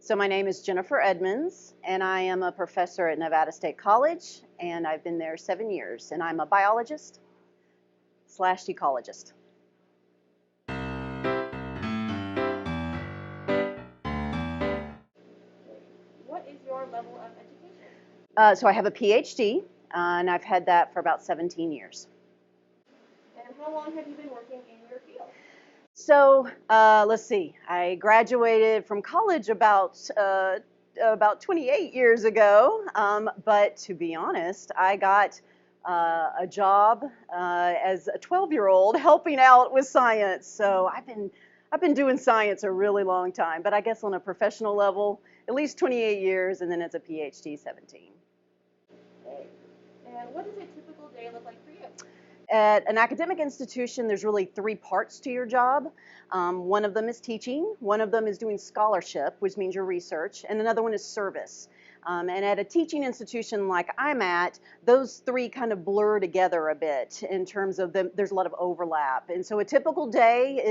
So my name is Jennifer Edmonds, and I am a professor at Nevada State College, and I've been there 7 years, and I'm a biologist slash ecologist. What is your level of education? So I have a PhD, and I've had that for about 17 years. And how long have you been working in your field? So let's see, I graduated from college about 28 years ago, but to be honest, I got a job as a 12-year-old helping out with science. So I've been doing science a really long time, but I guess on a professional level, at least 28 years, and then as a PhD, 17. Okay. And what does a typical day look like for you? At an academic institution, there's really three parts to your job. One of them is teaching, one of them is doing scholarship, which means your research, and another one is service. And at a teaching institution like I'm at, those three kind of blur together a bit in terms of there's a lot of overlap. And so a typical day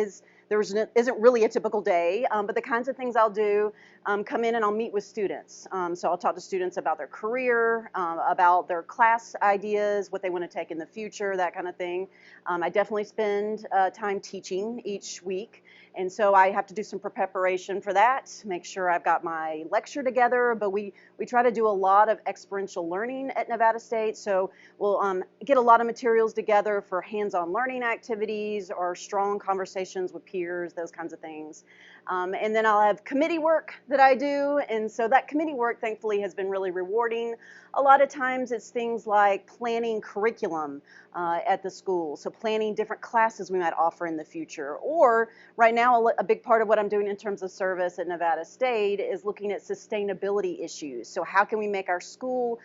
isn't really a typical day, but the kinds of things I'll do, come in and I'll meet with students. So I'll talk to students about their career, about their class ideas, what they want to take in the future, that kind of thing. I definitely spend time teaching each week. And so I have to do some preparation for that, make sure I've got my lecture together, but we try to do a lot of experiential learning at Nevada State. So we'll get a lot of materials together for hands-on learning activities or strong conversations with peers, those kinds of things. And then I'll have committee work that I do, and so that committee work thankfully has been really rewarding. A lot of times it's things like planning curriculum at the school, so planning different classes we might offer in the future. Or right now, a big part of what I'm doing in terms of service at Nevada State is looking at sustainability issues. So how can we make our school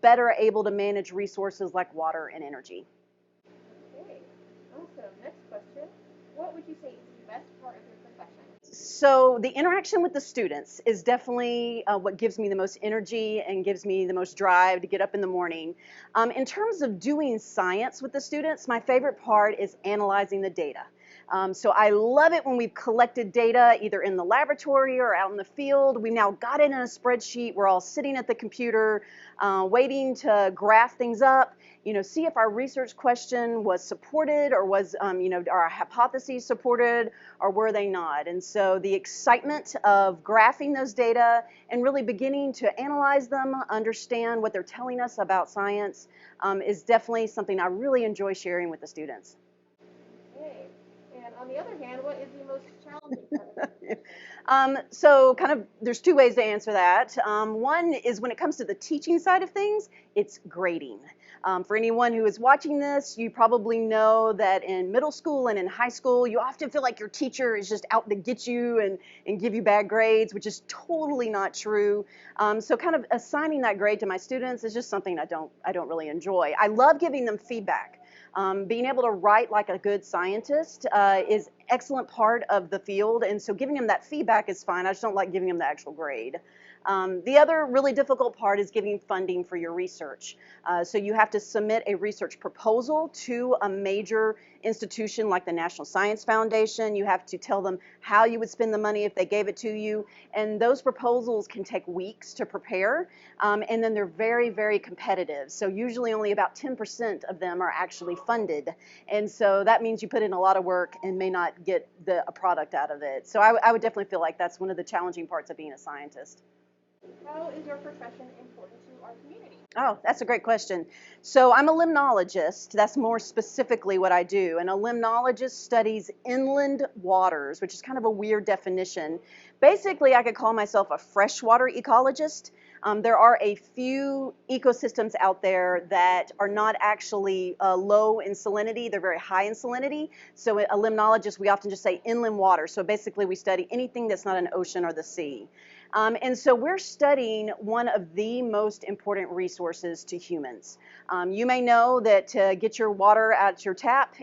better able to manage resources like water and energy? Okay. Awesome. Next question. What would you say is the best part of your profession? So the interaction with the students is definitely what gives me the most energy and gives me the most drive to get up in the morning. In terms of doing science with the students, my favorite part is analyzing the data. So I love it when we've collected data either in the laboratory or out in the field. We've now got it in a spreadsheet. We're all sitting at the computer waiting to graph things up, see if our research question was supported or was, our hypotheses supported or were they not. And so the excitement of graphing those data and really beginning to analyze them, understand what they're telling us about science is definitely something I really enjoy sharing with the students. Okay. And on the other hand, what is the most challenging part of it? So kind of there's two ways to answer that. One is when it comes to the teaching side of things, it's grading. For anyone who is watching this, you probably know that in middle school and in high school, you often feel like your teacher is just out to get you and give you bad grades, which is totally not true. So kind of assigning that grade to my students is just something I don't really enjoy. I love giving them feedback. Being able to write like a good scientist is excellent part of the field, and so giving them that feedback is fine. I just don't like giving them the actual grade. The other really difficult part is giving funding for your research. So you have to submit a research proposal to a major institution like the National Science Foundation. You have to tell them how you would spend the money if they gave it to you, and those proposals can take weeks to prepare, and then they're very, very competitive. So usually only about 10% of them are actually funded, and so that means you put in a lot of work and may not get a product out of it. So I would definitely feel like that's one of the challenging parts of being a scientist. How is your profession important to our community? Oh, that's a great question. So I'm a limnologist. That's more specifically what I do. And a limnologist studies inland waters, which is kind of a weird definition. Basically, I could call myself a freshwater ecologist. There are a few ecosystems out there that are not actually low in salinity. They're very high in salinity. So a limnologist, we often just say inland water. So basically, we study anything that's not an ocean or the sea. And so we're studying one of the most important resources to humans. You may know that to get your water out your tap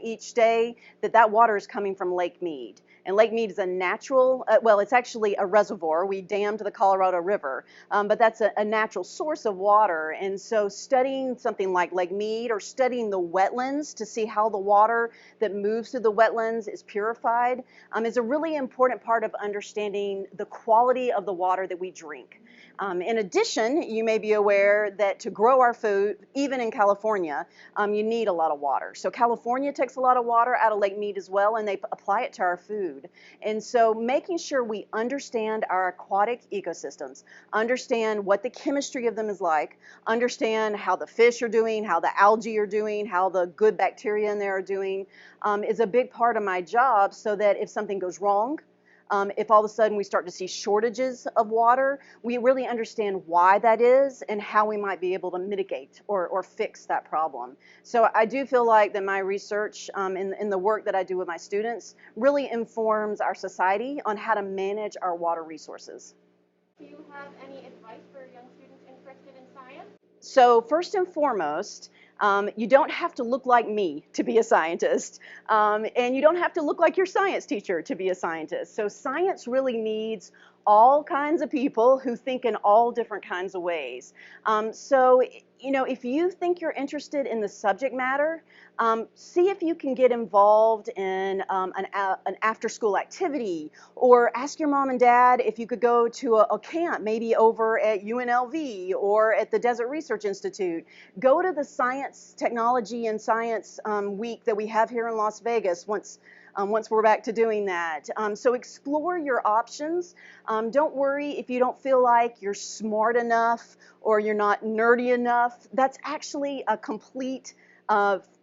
each day, that water is coming from Lake Mead. And Lake Mead is a natural, well, it's actually a reservoir. We dammed the Colorado River, but that's a natural source of water. And so studying something like Lake Mead or studying the wetlands to see how the water that moves through the wetlands is purified is a really important part of understanding the quality of the water that we drink. In addition, you may be aware that to grow our food, even in California, you need a lot of water. So California takes a lot of water out of Lake Mead as well, and they apply it to our food. And so making sure we understand our aquatic ecosystems, understand what the chemistry of them is like, understand how the fish are doing, how the algae are doing, how the good bacteria in there are doing, is a big part of my job, so that if something goes wrong, if all of a sudden we start to see shortages of water, we really understand why that is and how we might be able to mitigate or fix that problem. So I do feel like that my research in the work that I do with my students really informs our society on how to manage our water resources. Do you have any advice for young students interested in science? So first and foremost, you don't have to look like me to be a scientist, and you don't have to look like your science teacher to be a scientist. So science really needs all kinds of people who think in all different kinds of ways. So, you know, if you think you're interested in the subject matter, see if you can get involved in an after-school activity, or ask your mom and dad if you could go to a camp, maybe over at UNLV or at the Desert Research Institute. Go to the Science, Technology, and Science Week that we have here in Las Vegas once we're back to doing that. So explore your options. Don't worry if you don't feel like you're smart enough or you're not nerdy enough. That's actually a complete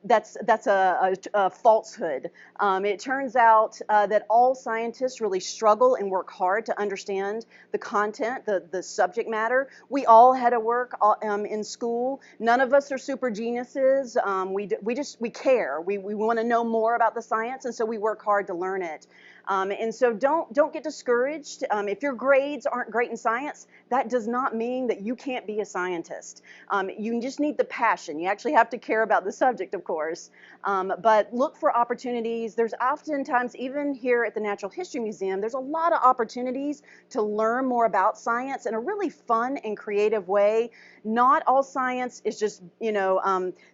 that's a falsehood. It turns out that all scientists really struggle and work hard to understand the content, the subject matter. We all had to work in school. None of us are super geniuses. We care. We want to know more about the science, and so we work hard to learn it. And so don't get discouraged. If your grades aren't great in science, that does not mean that you can't be a scientist. You just need the passion. You actually have to care about the subject, of course. But look for opportunities. There's oftentimes, even here at the Natural History Museum, there's a lot of opportunities to learn more about science in a really fun and creative way. Not all science is just,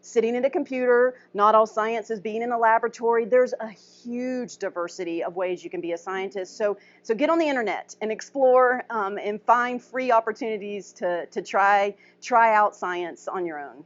sitting at a computer. Not all science is being in a laboratory. There's a huge diversity of ways you can be a scientist. So get on the internet and explore and find free opportunities to try out science on your own.